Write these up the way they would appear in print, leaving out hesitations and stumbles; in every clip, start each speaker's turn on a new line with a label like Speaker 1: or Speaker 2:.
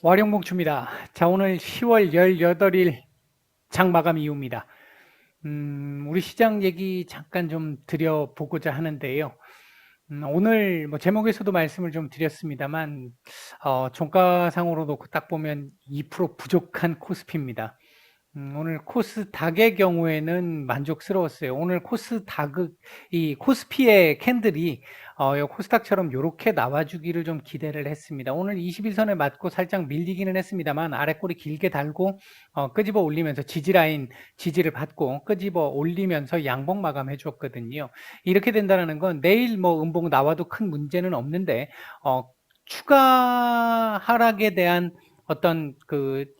Speaker 1: 와룡봉추입니다. 자, 오늘 10월 18일 장 마감 이후입니다. 우리 시장 얘기 잠깐 좀 드려보고자 하는데요. 오늘 뭐 제목에서도 말씀을 좀 드렸습니다만, 종가상으로 놓고 딱 보면 2% 부족한 코스피입니다. 오늘 코스닥의 경우에는 만족스러웠어요. 오늘 이 코스피의 캔들이 요 코스닥처럼 요렇게 나와주기를 좀 기대를 했습니다. 오늘 21선에 맞고 살짝 밀리기는 했습니다만 아래꼬리 길게 달고 끄집어 올리면서 지지를 받고 끄집어 올리면서 양봉 마감해 줬거든요. 이렇게 된다는 건 내일 뭐 음봉 나와도 큰 문제는 없는데 추가 하락에 대한 어떤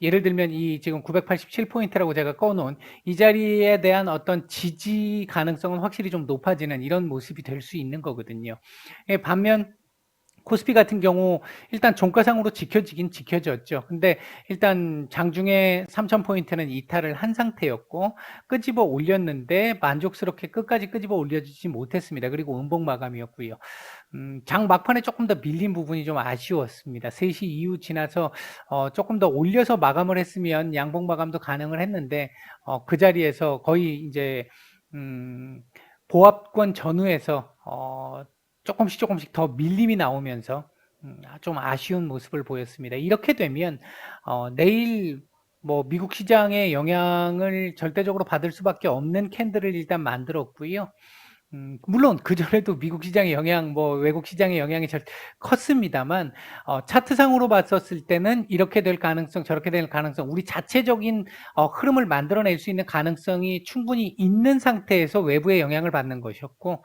Speaker 1: 예를 들면 이 지금 987포인트라고 제가 꺼놓은 이 자리에 대한 어떤 지지 가능성은 확실히 좀 높아지는 이런 모습이 될 수 있는 거거든요. 반면 코스피 같은 경우 일단 종가상으로 지켜지긴 지켜졌죠. 근데 일단 장중에 3000포인트는 이탈을 한 상태였고 끄집어 올렸는데 만족스럽게 끝까지 끄집어 올려주지 못했습니다. 그리고 음봉 마감이었고요. 장 막판에 조금 더 밀린 부분이 좀 아쉬웠습니다. 3시 이후 지나서 조금 더 올려서 마감을 했으면 양봉 마감도 가능을 했는데 그 자리에서 거의 이제 보합권 전후에서 조금씩 더 밀림이 나오면서 좀 아쉬운 모습을 보였습니다. 이렇게 되면 내일 뭐 미국 시장의 영향을 절대적으로 받을 수밖에 없는 캔들을 일단 만들었고요. 물론 그전에도 미국 시장의 영향, 뭐 외국 시장의 영향이 컸습니다만 차트상으로 봤었을 때는 이렇게 될 가능성, 저렇게 될 가능성, 우리 자체적인 흐름을 만들어낼 수 있는 가능성이 충분히 있는 상태에서 외부의 영향을 받는 것이었고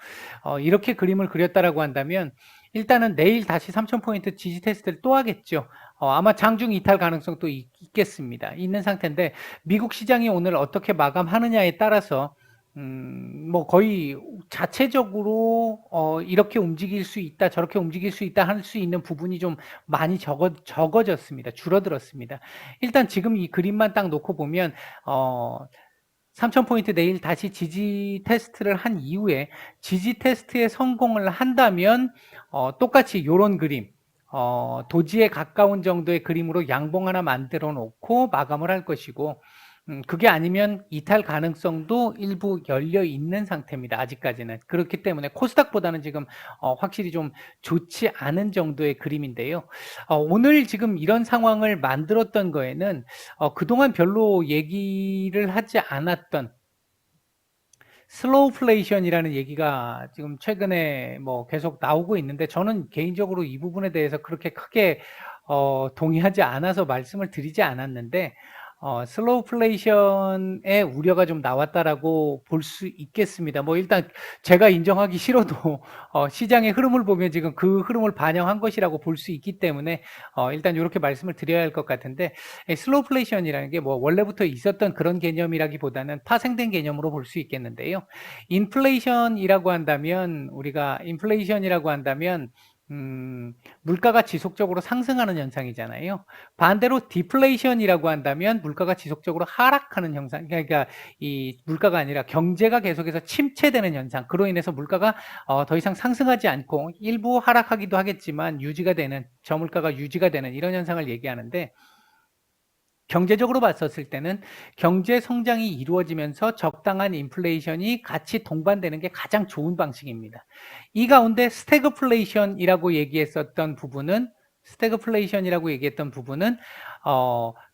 Speaker 1: 이렇게 그림을 그렸다라고 한다면 일단은 내일 다시 3000포인트 지지 테스트를 또 하겠죠. 아마 장중 이탈 가능성도 있겠습니다. 있는 상태인데 미국 시장이 오늘 어떻게 마감하느냐에 따라서 뭐 거의 자체적으로 이렇게 움직일 수 있다, 저렇게 움직일 수 있다 할 수 있는 부분이 좀 많이 적어졌습니다. 줄어들었습니다. 일단 지금 이 그림만 딱 놓고 보면 3000포인트 내일 다시 지지 테스트를 한 이후에 지지 테스트에 성공을 한다면 똑같이 요런 그림 도지에 가까운 정도의 그림으로 양봉 하나 만들어 놓고 마감을 할 것이고 그게 아니면 이탈 가능성도 일부 열려 있는 상태입니다. 아직까지는. 그렇기 때문에 코스닥보다는 지금 확실히 좀 좋지 않은 정도의 그림인데요. 오늘 지금 이런 상황을 만들었던 거에는 그동안 별로 얘기를 하지 않았던 슬로우플레이션이라는 얘기가 지금 최근에 뭐 계속 나오고 있는데 저는 개인적으로 이 부분에 대해서 그렇게 크게 동의하지 않아서 말씀을 드리지 않았는데 슬로우플레이션의 우려가 좀 나왔다라고 볼 수 있겠습니다. 뭐 일단 제가 인정하기 싫어도 시장의 흐름을 보면 지금 그 흐름을 반영한 것이라고 볼 수 있기 때문에 일단 이렇게 말씀을 드려야 할 것 같은데 슬로우플레이션이라는 게 뭐 원래부터 있었던 그런 개념이라기보다는 파생된 개념으로 볼 수 있겠는데요. 인플레이션이라고 한다면 물가가 지속적으로 상승하는 현상이잖아요. 반대로 디플레이션이라고 한다면 물가가 지속적으로 하락하는 현상, 그러니까 이 물가가 아니라 경제가 계속해서 침체되는 현상, 그로 인해서 물가가 더 이상 상승하지 않고 일부 하락하기도 하겠지만 저물가가 유지가 되는 이런 현상을 얘기하는데 경제적으로 봤었을 때는 경제 성장이 이루어지면서 적당한 인플레이션이 같이 동반되는 게 가장 좋은 방식입니다. 이 가운데 스태그플레이션이라고 얘기했던 부분은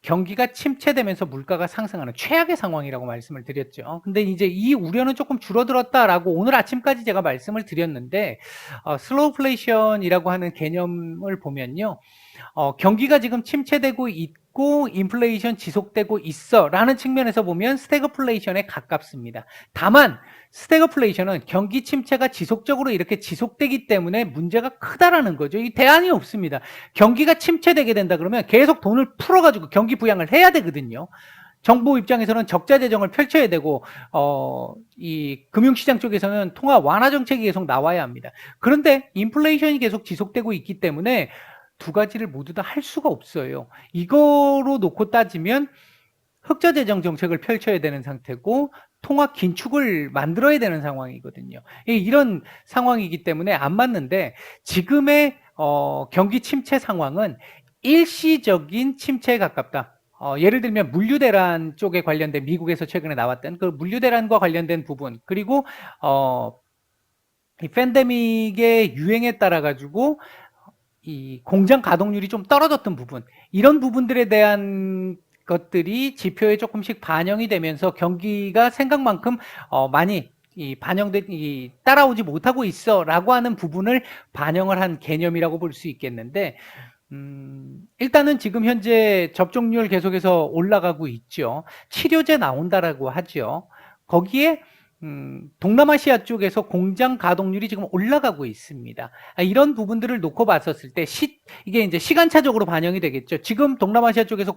Speaker 1: 경기가 침체되면서 물가가 상승하는 최악의 상황이라고 말씀을 드렸죠. 근데 이제 이 우려는 조금 줄어들었다라고 오늘 아침까지 제가 말씀을 드렸는데 슬로우플레이션이라고 하는 개념을 보면요. 경기가 지금 침체되고 있고 인플레이션 지속되고 있어 라는 측면에서 보면 스태그플레이션에 가깝습니다. 다만 스태그플레이션은 경기 침체가 지속적으로 이렇게 지속되기 때문에 문제가 크다라는 거죠. 이 대안이 없습니다. 경기가 침체되게 된다 그러면 계속 돈을 풀어가지고 경기 부양을 해야 되거든요. 정부 입장에서는 적자 재정을 펼쳐야 되고 이 금융시장 쪽에서는 통화 완화 정책이 계속 나와야 합니다. 그런데 인플레이션이 계속 지속되고 있기 때문에 두 가지를 모두 다 할 수가 없어요. 이거로 놓고 따지면 흑자 재정 정책을 펼쳐야 되는 상태고 통화 긴축을 만들어야 되는 상황이거든요. 이런 상황이기 때문에 안 맞는데 지금의 경기 침체 상황은 일시적인 침체에 가깝다. 예를 들면 물류대란 쪽에 관련된 미국에서 최근에 나왔던 그 물류대란과 관련된 부분, 그리고 이 팬데믹의 유행에 따라 가지고 이 공장 가동률이 좀 떨어졌던 부분, 이런 부분들에 대한 것들이 지표에 조금씩 반영이 되면서 경기가 생각만큼 많이 따라오지 못하고 있어라고 하는 부분을 반영을 한 개념이라고 볼 수 있겠는데, 일단은 지금 현재 접종률 계속해서 올라가고 있죠. 치료제 나온다라고 하죠. 거기에 동남아시아 쪽에서 공장 가동률이 지금 올라가고 있습니다. 이런 부분들을 놓고 봤었을 때 이게 이제 시간차적으로 반영이 되겠죠. 지금 동남아시아 쪽에서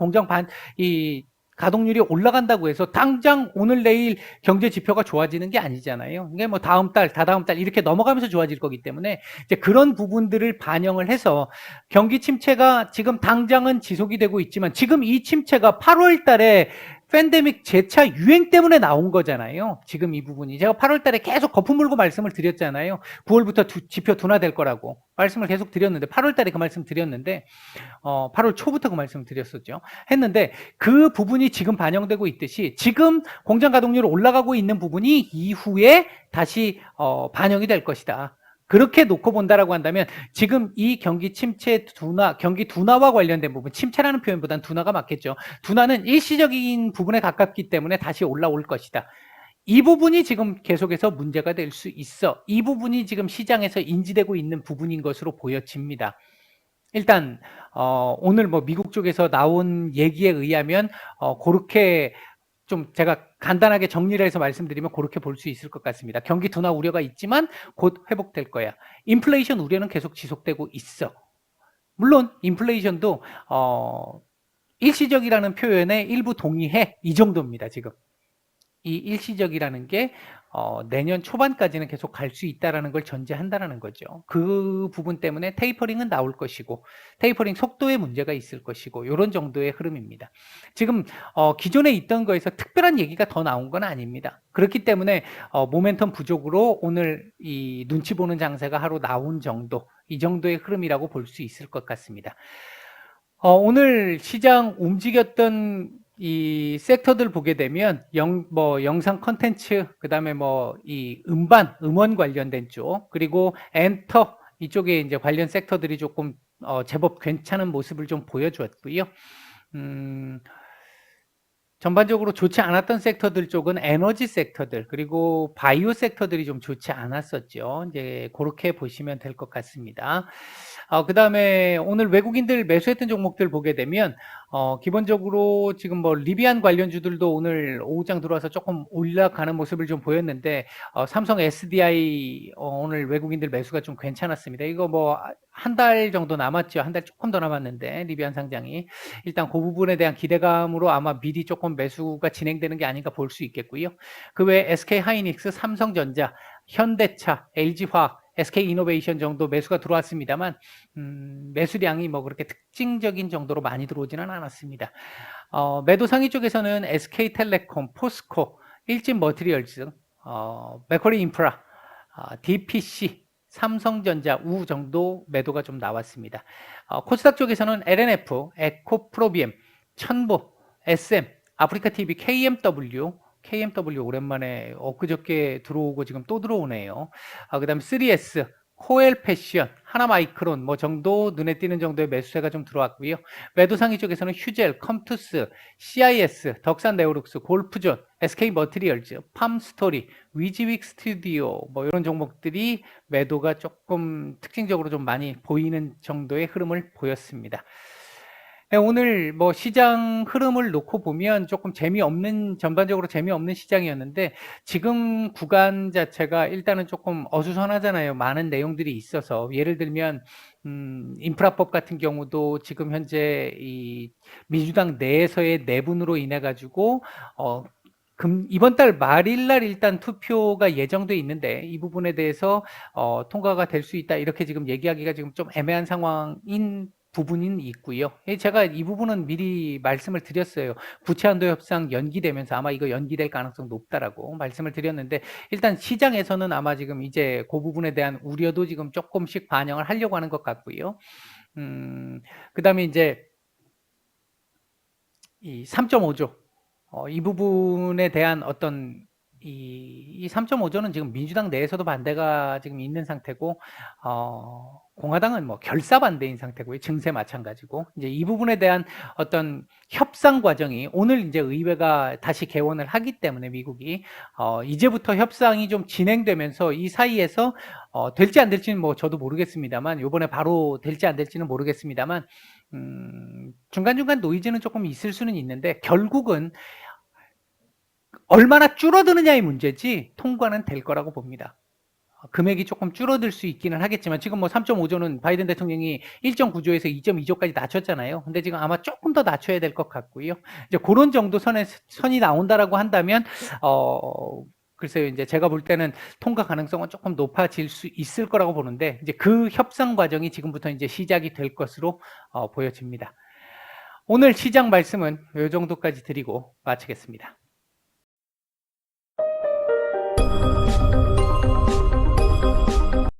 Speaker 1: 이 가동률이 올라간다고 해서 당장 오늘 내일 경제 지표가 좋아지는 게 아니잖아요. 이게 뭐 다음 달, 다다음 달 이렇게 넘어가면서 좋아질 거기 때문에 이제 그런 부분들을 반영을 해서 경기 침체가 지금 당장은 지속이 되고 있지만 지금 이 침체가 8월 달에 팬데믹 재차 유행 때문에 나온 거잖아요. 지금 이 부분이. 제가 8월 달에 계속 거품 물고 말씀을 드렸잖아요. 9월부터 지표 둔화될 거라고 말씀을 계속 드렸는데, 8월 달에 그 말씀 드렸는데, 8월 초부터 그 말씀 드렸었죠. 했는데, 그 부분이 지금 반영되고 있듯이, 지금 공장 가동률 올라가고 있는 부분이 이후에 다시, 반영이 될 것이다. 그렇게 놓고 본다라고 한다면 지금 이 경기 침체 경기 둔화와 관련된 부분, 침체라는 표현보다는 둔화가 맞겠죠. 둔화는 일시적인 부분에 가깝기 때문에 다시 올라올 것이다. 이 부분이 지금 계속해서 문제가 될 수 있어. 이 부분이 지금 시장에서 인지되고 있는 부분인 것으로 보여집니다. 일단 오늘 뭐 미국 쪽에서 나온 얘기에 의하면 그렇게 좀 제가 간단하게 정리를 해서 말씀드리면 그렇게 볼 수 있을 것 같습니다. 경기 둔화 우려가 있지만 곧 회복될 거야. 인플레이션 우려는 계속 지속되고 있어. 물론 인플레이션도 일시적이라는 표현에 일부 동의해. 이 정도입니다. 지금 이 일시적이라는 게 내년 초반까지는 계속 갈 수 있다는 걸 전제한다는 거죠. 그 부분 때문에 테이퍼링은 나올 것이고, 테이퍼링 속도에 문제가 있을 것이고, 이런 정도의 흐름입니다. 지금 기존에 있던 거에서 특별한 얘기가 더 나온 건 아닙니다. 그렇기 때문에 모멘텀 부족으로 오늘 이 눈치 보는 장세가 하루 나온 정도, 이 정도의 흐름이라고 볼 수 있을 것 같습니다. 오늘 시장 움직였던 이 섹터들 보게 되면 영상 컨텐츠, 그다음에 이 음원 관련된 쪽, 그리고 엔터 이쪽에 이제 관련 섹터들이 조금 제법 괜찮은 모습을 좀 보여주었고요. 전반적으로 좋지 않았던 섹터들 쪽은 에너지 섹터들, 그리고 바이오 섹터들이 좀 좋지 않았었죠. 이제 그렇게 보시면 될 것 같습니다. 그 다음에 오늘 외국인들 매수했던 종목들 보게 되면, 기본적으로 지금 리비안 관련주들도 오늘 오후장 들어와서 조금 올라가는 모습을 좀 보였는데, 삼성 SDI, 오늘 외국인들 매수가 좀 괜찮았습니다. 이거 한 달 정도 남았죠. 한 달 조금 더 남았는데, 리비안 상장이. 일단 그 부분에 대한 기대감으로 아마 미리 조금 매수가 진행되는 게 아닌가 볼 수 있겠고요. 그 외에 SK하이닉스, 삼성전자, 현대차, LG화학, SK이노베이션 정도 매수가 들어왔습니다만 매수량이 그렇게 특징적인 정도로 많이 들어오지는 않았습니다. 매도 상위 쪽에서는 SK텔레콤, 포스코, 일진머티리얼즈, 맥쿼리 인프라, DPC, 삼성전자, 우 정도 매도가 좀 나왔습니다. 코스닥 쪽에서는 LNF, 에코프로비엠, 천보, SM, 아프리카TV, KMW 오랜만에 엊그저께 들어오고 지금 또 들어오네요. 그 다음에 3S, 코엘패션, 하나마이크론 정도 눈에 띄는 정도의 매수세가 좀 들어왔고요. 매도상위 쪽에서는 휴젤, 컴투스, CIS, 덕산네오룩스, 골프존, SK머티리얼즈, 팜스토리, 위지윅 스튜디오 이런 종목들이 매도가 조금 특징적으로 좀 많이 보이는 정도의 흐름을 보였습니다. 오늘 시장 흐름을 놓고 보면 조금 전반적으로 재미없는 시장이었는데, 지금 구간 자체가 일단은 조금 어수선하잖아요. 많은 내용들이 있어서. 예를 들면, 인프라법 같은 경우도 지금 현재 이 민주당 내에서의 내분으로 인해가지고, 이번 달 말일날 일단 투표가 예정돼 있는데, 이 부분에 대해서 통과가 될 수 있다, 이렇게 지금 얘기하기가 지금 좀 애매한 상황인 부분이 있고요. 제가 이 부분은 미리 말씀을 드렸어요. 부채한도 협상 연기되면서 아마 이거 연기될 가능성 높다라고 말씀을 드렸는데, 일단 시장에서는 아마 지금 이제 그 부분에 대한 우려도 지금 조금씩 반영을 하려고 하는 것 같고요. 그 다음에 이제 이 3.5조 이 부분에 대한 어떤 이 3.5조는 지금 민주당 내에서도 반대가 지금 있는 상태고 공화당은 뭐 결사 반대인 상태고요. 증세 마찬가지고 이제 이 부분에 대한 어떤 협상 과정이 오늘 이제 의회가 다시 개원을 하기 때문에 미국이 이제부터 협상이 좀 진행되면서 이 사이에서 될지 안 될지는 뭐 저도 모르겠습니다만 요번에 바로 될지 안 될지는 모르겠습니다만 중간중간 노이즈는 조금 있을 수는 있는데 결국은 얼마나 줄어드느냐의 문제지 통과는 될 거라고 봅니다. 금액이 조금 줄어들 수 있기는 하겠지만 지금 뭐 3.5조는 바이든 대통령이 1.9조에서 2.2조까지 낮췄잖아요. 근데 지금 아마 조금 더 낮춰야 될 것 같고요. 이제 그런 정도 선이 나온다라고 한다면 글쎄요. 이제 제가 볼 때는 통과 가능성은 조금 높아질 수 있을 거라고 보는데 이제 그 협상 과정이 지금부터 이제 시작이 될 것으로 보여집니다. 오늘 시장 말씀은 이 정도까지 드리고 마치겠습니다.